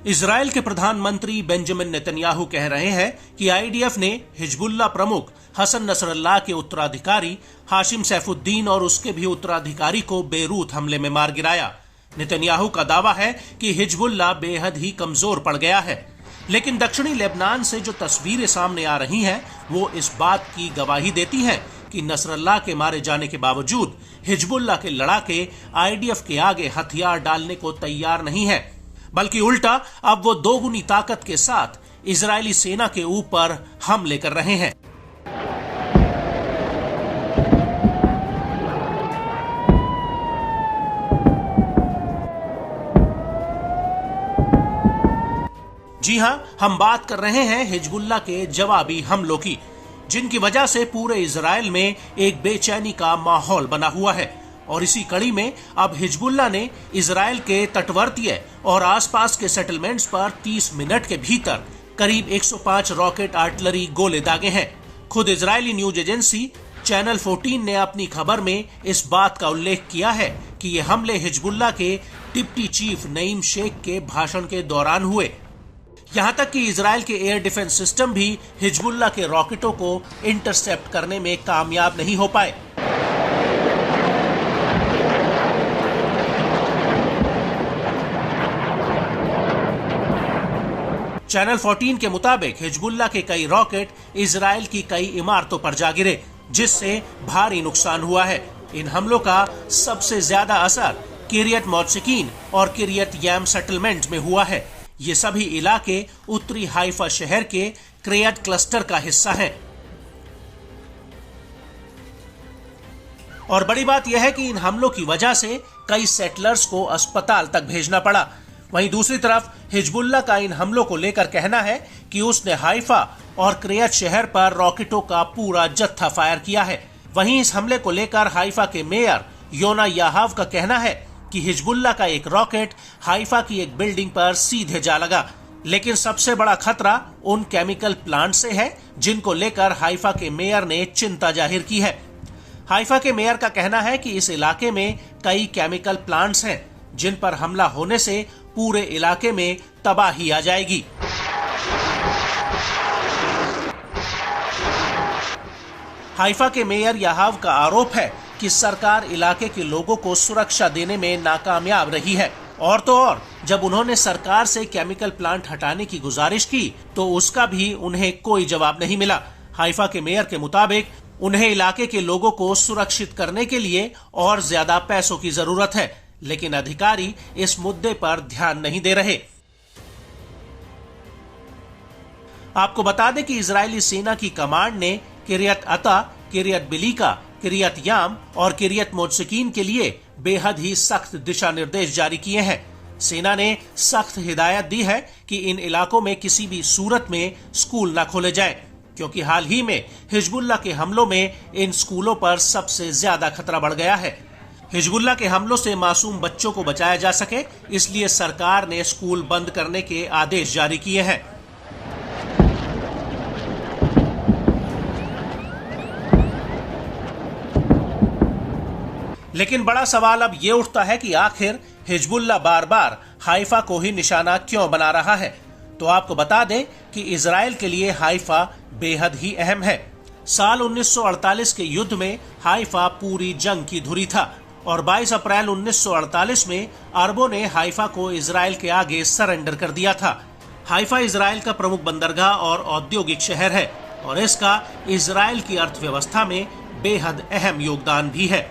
Israel के प्रधानमंत्री Benjamin Netanyahu कह रहे हैं कि आईडीएफ ने हिजबुल्लाह प्रमुख हसन नसरल्लाह के उत्तराधिकारी हाशिम सैफुद्दीन और उसके भी उत्तराधिकारी को बेरूत हमले में मार गिराया। नेतन्याहू का दावा है कि हिजबुल्लाह बेहद ही कमजोर पड़ गया है, लेकिन दक्षिणी लेबनान से जो तस्वीरें सामने आ रही हैं वो इस बात की गवाही देती हैं कि नसरल्लाह के मारे जाने के बावजूद हिजबुल्लाह के लड़ाके आईडीएफ के आगे हथियार डालने को तैयार नहीं है, बल्कि उल्टा अब वो दोगुनी ताकत के साथ इजरायली सेना के ऊपर हमले कर रहे हैं। जी हां, हम बात कर रहे हैं हिजबुल्लाह के जवाबी हमलों की, जिनकी वजह से पूरे इजराइल में एक बेचैनी का माहौल बना हुआ है। और इसी कड़ी में अब हिजबुल्लाह ने इजराइल के तटवर्तीय और आसपास के सेटलमेंट्स पर 30 मिनट के भीतर करीब 105 रॉकेट आर्टिलरी गोले दागे हैं। खुद इजरायली न्यूज एजेंसी चैनल 14 ने अपनी खबर में इस बात का उल्लेख किया है कि ये हमले हिजबुल्लाह के डिप्टी चीफ नईम शेख के भाषण के दौरान हुए। यहां तक कि इजराइल के एयर डिफेंस सिस्टम भी हिजबुल्लाह के रॉकेटों को इंटरसेप्ट करने में कामयाब नहीं हो पाए। चैनल 14 के मुताबिक हिजबुल्लाह के कई रॉकेट इजराइल की कई इमारतों पर जा गिरे, जिससे भारी नुकसान हुआ है। इन हमलों का सबसे ज्यादा असर किरियत मौत्सिकीन और किरियत याम सेटलमेंट में हुआ है। ये सभी इलाके उत्तरी हाइफा शहर के क्रियत क्लस्टर का हिस्सा हैं। और बड़ी बात यह है कि इन हमलों की वजह से कई सेटलर्स को अस्पताल तक भेजना पड़ा। वहीं दूसरी तरफ हिजबुल्लाह का इन हमलों को लेकर कहना है कि उसने हाइफा और क्रियत शहर पर रॉकेटों का पूरा जत्था फायर किया है। वहीं इस हमले को लेकर हाइफा के मेयर योना याहाव का कहना है कि हिजबुल्लाह का एक रॉकेट हाइफा की एक बिल्डिंग पर सीधे जा लगा, लेकिन सबसे बड़ा खतरा उन केमिकल प्लांट से है जिनको लेकर हाइफा के मेयर ने चिंता जाहिर की है। हाइफा के मेयर का कहना है कि इस इलाके में कई केमिकल प्लांट्स हैं जिन पर हमला होने से पूरे इलाके में तबाही आ जाएगी। हाइफा के मेयर याहाव का आरोप है कि सरकार इलाके के लोगों को सुरक्षा देने में नाकामयाब रही है। और तो और जब उन्होंने सरकार से केमिकल प्लांट हटाने की गुजारिश की तो उसका भी उन्हें कोई जवाब नहीं मिला। हाइफा के मेयर के मुताबिक उन्हें इलाके के लोगों को सुरक्षित करने के लिए और ज्यादा पैसों की जरूरत है, लेकिन अधिकारी इस मुद्दे पर ध्यान नहीं दे रहे। आपको बता दें कि इजरायली सेना की कमांड ने किरियत अता, किरियत बिलीका, किरियत याम और किरियत मोत्सिकीन के लिए बेहद ही सख्त दिशा निर्देश जारी किए हैं। सेना ने सख्त हिदायत दी है कि इन इलाकों में किसी भी सूरत में स्कूल न खोले जाएं, क्योंकि हाल ही में हिजबुल्लाह के हमलों में इन स्कूलों पर सबसे ज्यादा खतरा बढ़ गया है। हिजबुल्लाह के हमलों से मासूम बच्चों को बचाया जा सके, इसलिए सरकार ने स्कूल बंद करने के आदेश जारी किए हैं। लेकिन बड़ा सवाल अब ये उठता है कि आखिर हिजबुल्लाह बार बार हाइफा को ही निशाना क्यों बना रहा है। तो आपको बता दें कि इजराइल के लिए हाइफा बेहद ही अहम है। साल 1948 के युद्ध में हाइफा पूरी जंग की धुरी था और 22 अप्रैल 1948 में अरबों ने हाइफा को इजराइल के आगे सरेंडर कर दिया था। हाइफा इजराइल का प्रमुख बंदरगाह और औद्योगिक शहर है और इसका इजराइल की अर्थव्यवस्था में बेहद अहम योगदान भी है।